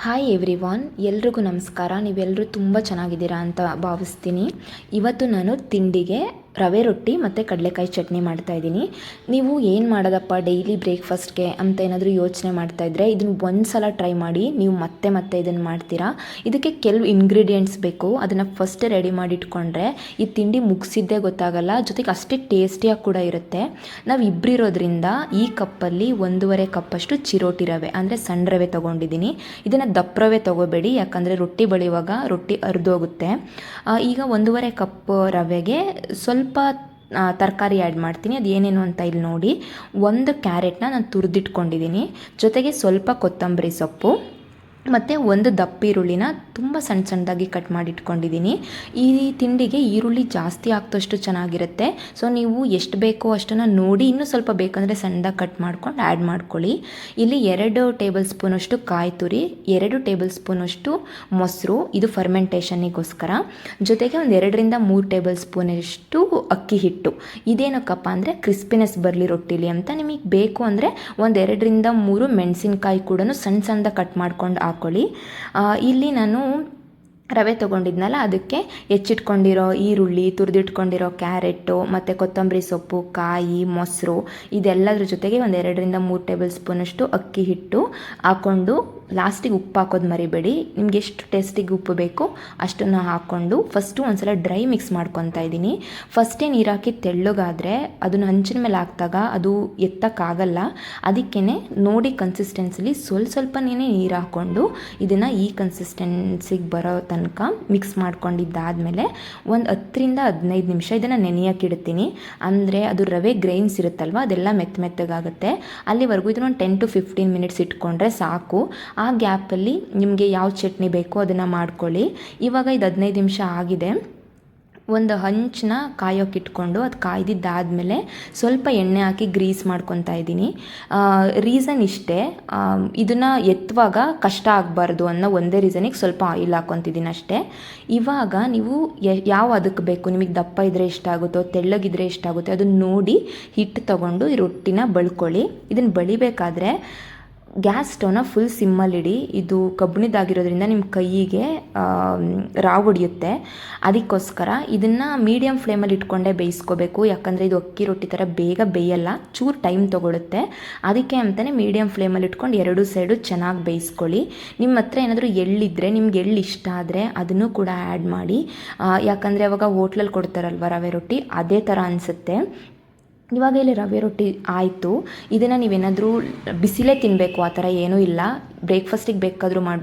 Hi everyone, ಎಲ್ರಿಗೂ ನಮಸ್ಕಾರ. ನೀವೆಲ್ಲರೂ ತುಂಬ ಚೆನ್ನಾಗಿದ್ದೀರಾ ಅಂತ ಭಾವಿಸ್ತೀನಿ. ಇವತ್ತು ನಾನು ತಿಂಡಿಗೆ ರವೆ ರೊಟ್ಟಿ ಮತ್ತು ಕಡಲೆಕಾಯಿ ಚಟ್ನಿ ಮಾಡ್ತಾಯಿದ್ದೀನಿ. ನೀವು ಏನು ಮಾಡೋದಪ್ಪ ಡೈಲಿ ಬ್ರೇಕ್ಫಾಸ್ಟ್ಗೆ ಅಂತ ಏನಾದರೂ ಯೋಚನೆ ಮಾಡ್ತಾಯಿದ್ರೆ ಇದನ್ನು ಒಂದು ಸಲ ಟ್ರೈ ಮಾಡಿ. ನೀವು ಮತ್ತೆ ಮತ್ತೆ ಇದನ್ನು ಮಾಡ್ತೀರಾ. ಇದಕ್ಕೆ ಕೆಲವು ಇಂಗ್ರೀಡಿಯೆಂಟ್ಸ್ ಬೇಕು. ಅದನ್ನು ಫಸ್ಟ್ ರೆಡಿ ಮಾಡಿ ಇಟ್ಕೊಂಡ್ರೆ ಈ ತಿಂಡಿ ಮುಗಿಸಿದ್ದೇ ಗೊತ್ತಾಗಲ್ಲ, ಜೊತೆಗೆ ಅಷ್ಟೇ ಟೇಸ್ಟಿಯಾಗಿ ಕೂಡ ಇರುತ್ತೆ. ನಾವು ಇಬ್ಬರಿರೋದ್ರಿಂದ ಈ ಕಪ್ಪಲ್ಲಿ 1.5 ಕಪ್ಪಷ್ಟು ಚಿರೋಟಿ ರವೆ ಅಂದರೆ ಸಣ್ಣ ರವೆ ತೊಗೊಂಡಿದ್ದೀನಿ. ಇದನ್ನು ದಪ್ಪ ರವೆ ತೊಗೋಬೇಡಿ, ಯಾಕಂದರೆ ರೊಟ್ಟಿ ಬಳಿಯುವಾಗ ರೊಟ್ಟಿ ಅರ್ಧೋಗುತ್ತೆ. ಈಗ 1.5 ಕಪ್ ರವೆಗೆ ಸ್ವಲ್ಪ ತರಕಾರಿ ಆ್ಯಡ್ ಮಾಡ್ತೀನಿ. ಅದು ಏನೇನು ಅಂತ ಇಲ್ಲಿ ನೋಡಿ. 1 ಕ್ಯಾರೆಟ್ನ ನಾನು ತುರಿದಿಟ್ಕೊಂಡಿದ್ದೀನಿ, ಜೊತೆಗೆ ಸ್ವಲ್ಪ ಕೊತ್ತಂಬರಿ ಸೊಪ್ಪು ಮತ್ತು 1 ದಪ್ಪ ಈರುಳ್ಳಿನ ತುಂಬ ಸಣ್ಣದಾಗಿ ಕಟ್ ಮಾಡಿ ಇಟ್ಕೊಂಡಿದ್ದೀನಿ. ಈ ತಿಂಡಿಗೆ ಈರುಳ್ಳಿ ಜಾಸ್ತಿ ಹಾಕ್ದಷ್ಟು ಚೆನ್ನಾಗಿರುತ್ತೆ. ಸೊ ನೀವು ಎಷ್ಟು ಬೇಕೋ ಅಷ್ಟನ್ನು ನೋಡಿ, ಇನ್ನೂ ಸ್ವಲ್ಪ ಬೇಕಂದರೆ ಸಣ್ಣದಾಗಿ ಕಟ್ ಮಾಡ್ಕೊಂಡು ಆ್ಯಡ್ ಮಾಡ್ಕೊಳ್ಳಿ. ಇಲ್ಲಿ 2 ಟೇಬಲ್ ಸ್ಪೂನಷ್ಟು ಕಾಯಿ ತುರಿ, 2 ಟೇಬಲ್ ಸ್ಪೂನಷ್ಟು ಮೊಸರು, ಇದು ಫರ್ಮೆಂಟೇಷನ್ನಿಗೋಸ್ಕರ. ಜೊತೆಗೆ 2-3 ಟೇಬಲ್ ಸ್ಪೂನಷ್ಟು ಅಕ್ಕಿ ಹಿಟ್ಟು. ಇದೇನಕ್ಕಪ್ಪ ಅಂದರೆ ಕ್ರಿಸ್ಪಿನೆಸ್ ಬರಲಿ ರೊಟ್ಟಿಲಿ ಅಂತ. ನಿಮಗೆ ಬೇಕು ಅಂದರೆ 2-3 ಮೆಣಸಿನ್ಕಾಯಿ ಕೂಡ ಸಣ್ಣದಾಗಿ ಕಟ್ ಮಾಡ್ಕೊಂಡು ಹಾಕ್ಕೊಳ್ಳಿ. ಇಲ್ಲಿ ನಾನು ರವೆ ತೊಗೊಂಡಿದ್ನಲ್ಲ, ಅದಕ್ಕೆ ಹೆಚ್ಚಿಟ್ಕೊಂಡಿರೋ ಈರುಳ್ಳಿ, ತುರಿದಿಟ್ಕೊಂಡಿರೋ ಕ್ಯಾರೆಟು ಮತ್ತು ಕೊತ್ತಂಬರಿ ಸೊಪ್ಪು, ಕಾಯಿ, ಮೊಸರು ಇದೆಲ್ಲದ್ರ ಜೊತೆಗೆ 2-3 ಟೇಬಲ್ ಸ್ಪೂನಷ್ಟು ಅಕ್ಕಿ ಹಿಟ್ಟು ಹಾಕ್ಕೊಂಡು ಲಾಸ್ಟಿಗೆ ಉಪ್ಪು ಹಾಕೋದು ಮರಿಬೇಡಿ. ನಿಮ್ಗೆ ಎಷ್ಟು ಟೇಸ್ಟಿಗೆ ಉಪ್ಪು ಬೇಕು ಅಷ್ಟನ್ನು ಹಾಕ್ಕೊಂಡು ಫಸ್ಟು ಒಂದ್ಸಲ ಡ್ರೈ ಮಿಕ್ಸ್ ಮಾಡ್ಕೊತಾ ಇದ್ದೀನಿ. ಫಸ್ಟೇ ನೀರು ಹಾಕಿ ತೆಳ್ಳಗಾದರೆ ಅದನ್ನು ಹಂಚಿನ ಮೇಲೆ ಹಾಕಿದಾಗ ಅದು ಎತ್ತಕ್ಕಾಗಲ್ಲ. ಅದಕ್ಕೇ ನೋಡಿ ಕನ್ಸಿಸ್ಟೆನ್ಸಿಲಿ ಸ್ವಲ್ಪನೇ ನೀರು ಹಾಕ್ಕೊಂಡು ಇದನ್ನು ಈ ಕನ್ಸಿಸ್ಟೆನ್ಸಿಗೆ ಬರೋ ತನಕ ಮಿಕ್ಸ್ ಮಾಡ್ಕೊಂಡಿದ್ದಾದಮೇಲೆ 10-15 ನಿಮಿಷ ಇದನ್ನು ನೆನೆಯೋಕೆ ಇಡ್ತೀನಿ. ಅಂದರೆ ಅದು ರವೆ ಗ್ರೈನ್ಸ್ ಇರುತ್ತಲ್ವ, ಅದೆಲ್ಲ ಮೆತ್ತಗಾಗುತ್ತೆ. ಅಲ್ಲಿವರೆಗೂ ಇದನ್ನು 10-15 ಮಿನಿಟ್ಸ್ ಇಟ್ಕೊಂಡ್ರೆ ಸಾಕು. ಆ ಗ್ಯಾಪಲ್ಲಿ ನಿಮಗೆ ಯಾವ ಚಟ್ನಿ ಬೇಕೋ ಅದನ್ನು ಮಾಡ್ಕೊಳ್ಳಿ. ಇವಾಗ ಇದು 15 ನಿಮಿಷ ಆಗಿದೆ. ಒಂದು ಹಂಚನ್ನ ಕಾಯೋಕೆ ಇಟ್ಕೊಂಡು ಅದು ಕಾಯ್ದಿದ್ದಾದಮೇಲೆ ಸ್ವಲ್ಪ ಎಣ್ಣೆ ಹಾಕಿ ಗ್ರೀಸ್ ಮಾಡ್ಕೊತಾ ಇದ್ದೀನಿ. ರೀಸನ್ ಇಷ್ಟೇ, ಇದನ್ನು ಎತ್ತುವಾಗ ಕಷ್ಟ ಆಗಬಾರ್ದು ಅನ್ನೋ ಒಂದೇ ರೀಸನಿಗೆ ಸ್ವಲ್ಪ ಆಯಿಲ್ ಹಾಕ್ಕೊತಿದ್ದೀನಿ ಅಷ್ಟೇ. ಇವಾಗ ನೀವು ಯಾವ ಅದಕ್ಕೆ ಬೇಕು, ನಿಮಗೆ ದಪ್ಪ ಇದ್ದರೆ ಎಷ್ಟಾಗುತ್ತೋ ತೆಳ್ಳಗಿದ್ರೆ ಎಷ್ಟಾಗುತ್ತೆ ಅದನ್ನು ನೋಡಿ ಹಿಟ್ಟು ತೊಗೊಂಡು ಈ ರೊಟ್ಟಿನ ಬಳ್ಕೊಳ್ಳಿ. ಇದನ್ನು ಬಳಿಬೇಕಾದ್ರೆ ಗ್ಯಾಸ್ ಸ್ಟವ್ನ ಫುಲ್ ಸಿಮ್ಮಲ್ಲಿಡಿ. ಇದು ಕಬ್ಬಿಣದಾಗಿರೋದ್ರಿಂದ ನಿಮ್ಮ ಕೈಯಿಗೆ ರಾವು ಹೊಡಿಯುತ್ತೆ. ಅದಕ್ಕೋಸ್ಕರ ಇದನ್ನು ಮೀಡಿಯಮ್ ಫ್ಲೇಮಲ್ಲಿ ಇಟ್ಕೊಂಡೇ ಬೇಯಿಸ್ಕೋಬೇಕು. ಯಾಕಂದರೆ ಇದು ಅಕ್ಕಿ ರೊಟ್ಟಿ ಥರ ಬೇಗ ಬೇಯಲ್ಲ, ಚೂರು ಟೈಮ್ ತೊಗೊಳುತ್ತೆ. ಅದಕ್ಕೆ ಅಂತಲೇ ಮೀಡಿಯಮ್ ಫ್ಲೇಮಲ್ಲಿ ಇಟ್ಕೊಂಡು 2 ಸೈಡು ಚೆನ್ನಾಗಿ ಬೇಯಿಸ್ಕೊಳ್ಳಿ. ನಿಮ್ಮ ಹತ್ರ ಏನಾದರೂ ಎಳ್ಳಿದ್ರೆ, ನಿಮ್ಗೆ ಎಳ್ಳು ಇಷ್ಟ ಆದರೆ ಅದನ್ನು ಕೂಡ ಆ್ಯಡ್ ಮಾಡಿ. ಯಾಕಂದರೆ ಅವಾಗ ಹೋಟ್ಲಲ್ಲಿ ಕೊಡ್ತಾರಲ್ವ ರವೆ ರೊಟ್ಟಿ, ಅದೇ ಥರ ಅನಿಸುತ್ತೆ. ಇವಾಗ ಇಲ್ಲಿ ರವೆ ರೊಟ್ಟಿ ಆಯಿತು. ಇದನ್ನು ನೀವೇನಾದರೂ ಬಿಸಿಲೇ ತಿನ್ನಬೇಕು ಆ ಥರ ಏನೂ ಇಲ್ಲ, ಬ್ರೇಕ್ಫಾಸ್ಟಿಗೆ ಬೇಕಾದರೂ ಮಾಡ್ಬೋದು.